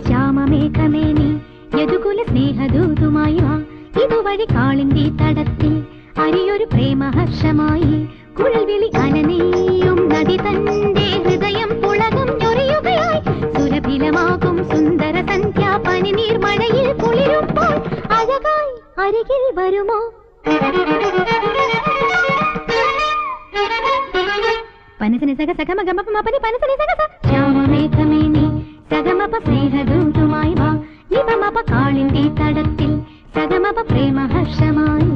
ശ്യാമമേഘമേനി യദുകുല സ്നേഹദൂതുമായി വാ ഇതുവഴി കാളിന്തി തടത്തിൽ അരിയൊരു പ്രേമഹർഷമായി കുഴൽവിളി അനനെയും നദി തന്റെ ഹൃദയം പുളകം ഞൊറിയുകയായി സുരഭിലമാകും സുന്ദര സന്ധ്യാ പനിനീർ മഴയിൽ കുളിരുമ്പോൾ അഴകായി അരികിൽ വരുമോ പനസനി സഗ സഗമഗമപ മപനി പനസനി സഗ സ ശ്യാമമേഘമേനി സഗമപ സ്നേഹദൂതുമായി വാ നിപമപ കാളിന്തി തടത്തിൽ സഗമപ പ്രേമഹർഷമായി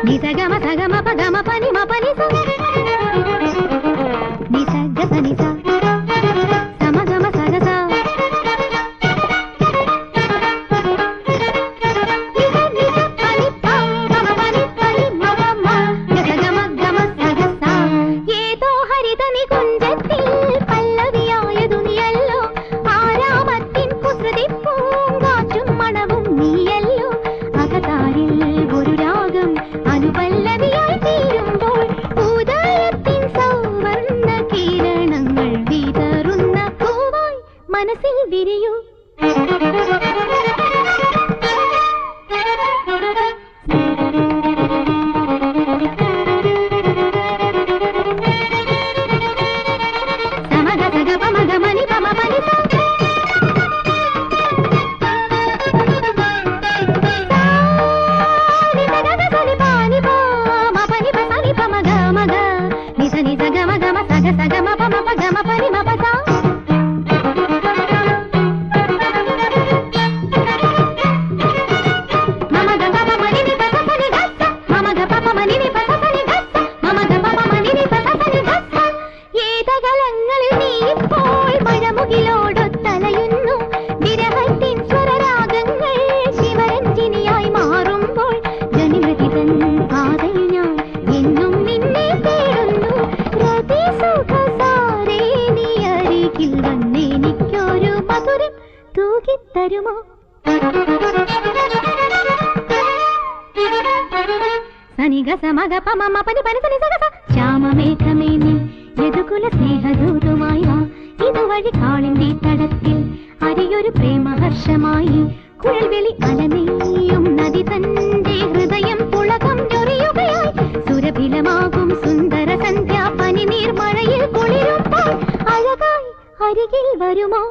നിസഗമ സഗമപ ഗമപ നിമപനി സ നിസഗ സ നിസ സമഗമ സഗ സ മനസ്സിൽ വിരിയൂ സമഗ സഗ പമഗ മനി പമ പനി സ തരുമോ സനിഗ സമഗ പമ മപനി പനി സനി സഗ സ ശ്യാമമേഘമേനി യദുകുല സ്നേഹദൂതുമായി വാ ഇതുവഴി കാളിന്തി തടത്തിൽ അരിയൊരു പ്രേമഹർഷമായി കുഴൽവിളി അലനെയും നദി തന്റെ ഹൃദയം പുളകം ഞൊറിയുകയായി സുരഭിലമാകും സുന്ദര സന്ധ്യാ പനിനീർ മഴയിൽ കുളിരുമ്പോൾ അഴകായി അരികിൽ വരുമോ